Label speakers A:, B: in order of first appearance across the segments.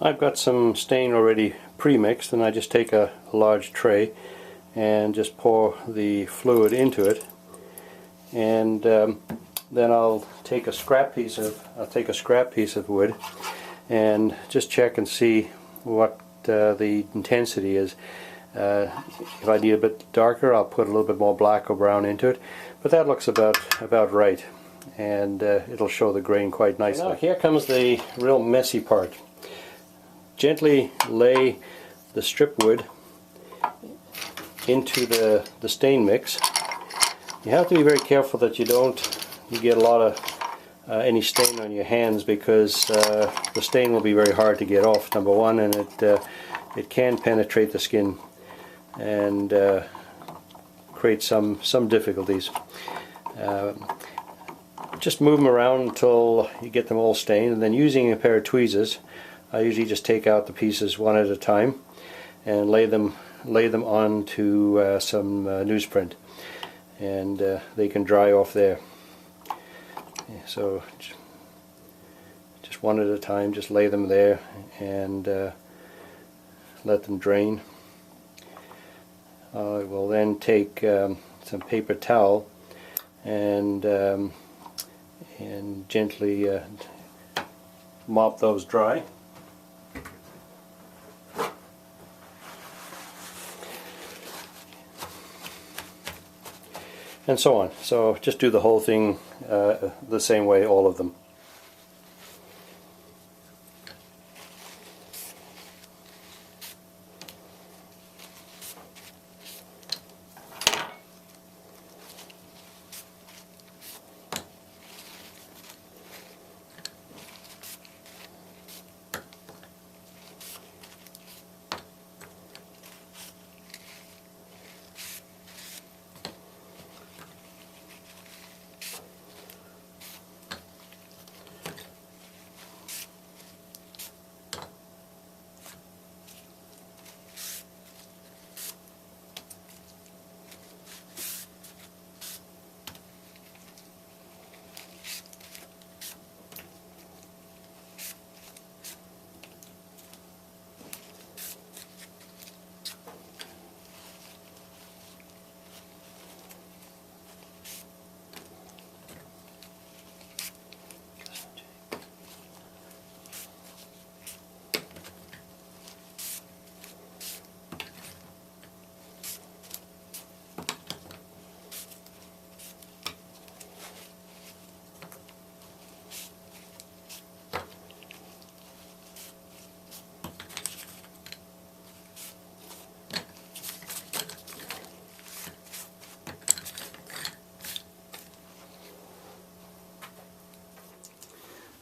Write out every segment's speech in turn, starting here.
A: I've got some stain already pre-mixed, and I just take a large tray and just pour the fluid into it, and then I'll take a scrap piece of wood and just check and see what the intensity is. If I need a bit darker, I'll put a little bit more black or brown into it, but that looks about right, and it'll show the grain quite nicely. Now here comes the real messy part. Gently lay the strip wood into the stain mix. You have to be very careful that you get a lot of any stain on your hands, because the stain will be very hard to get off, number one, and it can penetrate the skin and create some difficulties. Just move them around until you get them all stained, and then using a pair of tweezers, I usually just take out the pieces one at a time and lay them onto some newsprint, and they can dry off there. So just one at a time, just lay them there and let them drain. I will then take some paper towel and gently mop those dry. And so on. So just do the whole thing the same way, all of them.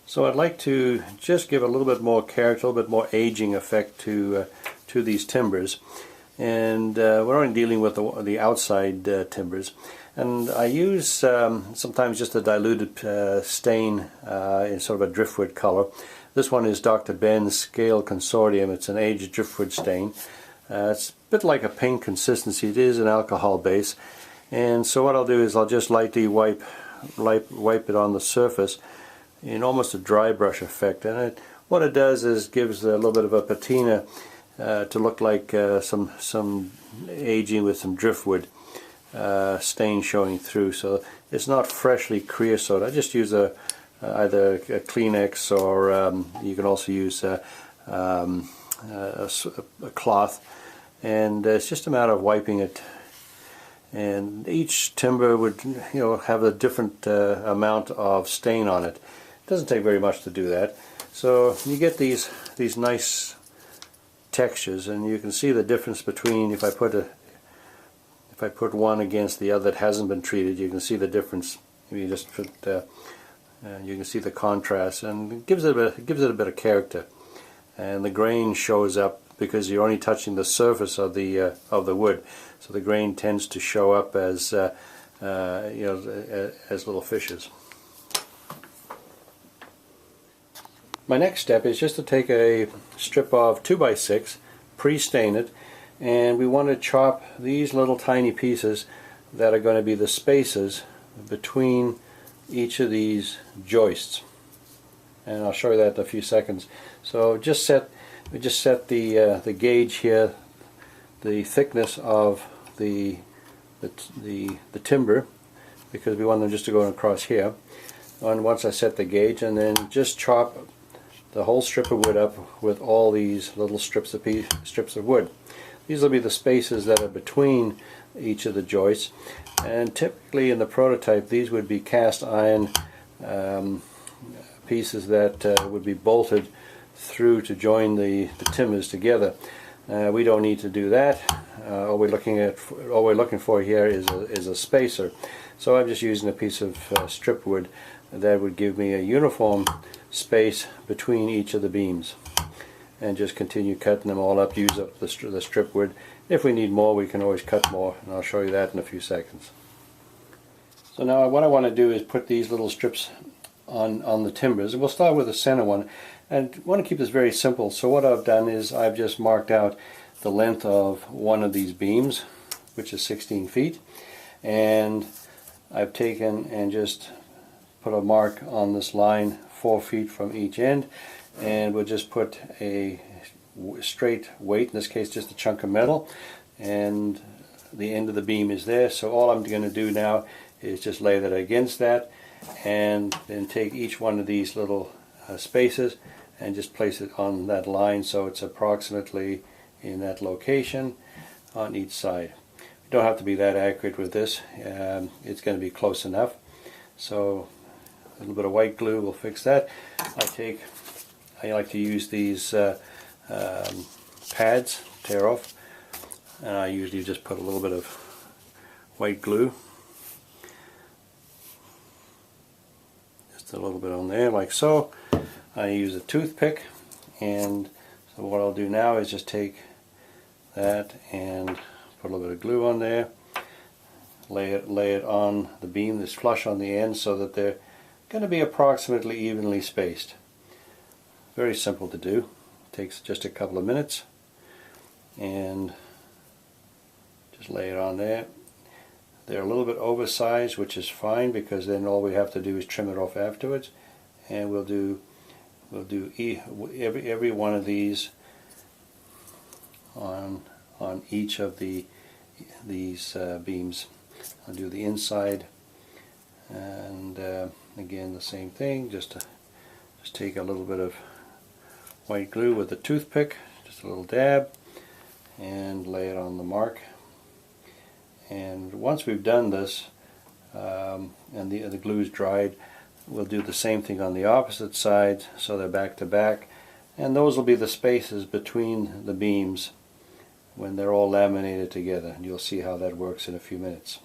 A: So I'd like to just give a little bit more character, a little bit more aging effect to these timbers, and we're only dealing with the outside timbers, and I use sometimes just a diluted stain in sort of a driftwood color. This one is Dr. Ben's Scale Consortium. It's an aged driftwood stain. It's a bit like a paint consistency. It is an alcohol base, and so what I'll do is I'll just lightly wipe it on the surface in almost a dry brush effect, and what it does is gives a little bit of a patina to look like some aging with some driftwood stain showing through. So it's not freshly creosote. I just use either a Kleenex, or you can also use a cloth, and it's just a matter of wiping it. And each timber would have a different amount of stain on it. It doesn't take very much to do that. So you get these nice textures, and you can see the difference between if I put one against the other that hasn't been treated. You can see the difference. You just put you can see the contrast, and it gives it a bit of character, and the grain shows up because you're only touching the surface of the wood, so the grain tends to show up as as little fishes. My next step is just to take a strip of 2x6, pre-stain it, and we want to chop these little tiny pieces that are going to be the spaces between each of these joists, and I'll show you that in a few seconds. So just set we just set the gauge here, the thickness of the timber, because we want them just to go across here. And once I set the gauge, and then just chop the whole strip of wood up with all these little strips of wood. These will be the spaces that are between each of the joists, and typically in the prototype these would be cast iron pieces that would be bolted through to join the timbers together. We don't need to do that. All we're looking for here is a spacer. So I'm just using a piece of strip wood that would give me a uniform space between each of the beams, and just continue cutting them all up. Use up the strip wood. If we need more, we can always cut more, and I'll show you that in a few seconds. So now what I want to do is put these little strips on the timbers, and we'll start with the center one, and want to keep this very simple. So what I've done is I've just marked out the length of one of these beams, which is 16 feet, and I've taken and just put a mark on this line 4 feet from each end, and we'll just put a straight weight, in this case just a chunk of metal, and the end of the beam is there. So all I'm going to do now is just lay that against that, and then take each one of these little spaces and just place it on that line so it's approximately in that location on each side. You don't have to be that accurate with this. It's going to be close enough. So a little bit of white glue will fix that. I like to use these pads, tear off, and I usually just put a little bit of white glue, just a little bit on there like so. I use a toothpick, and so what I'll do now is just take that and put a little bit of glue on there, lay it on the beam that's flush on the end so that they're going to be approximately evenly spaced. Very simple to do. Takes just a couple of minutes, and just lay it on there. They're a little bit oversized, which is fine, because then all we have to do is trim it off afterwards, and we'll do every one of these on each of these beams. I'll do the inside, and again the same thing. Just take a little bit of white glue with a toothpick, just a little dab, and lay it on the mark. And once we've done this, and the glue's dried, we'll do the same thing on the opposite side, so they're back to back, and those will be the spaces between the beams when they're all laminated together, and you'll see how that works in a few minutes.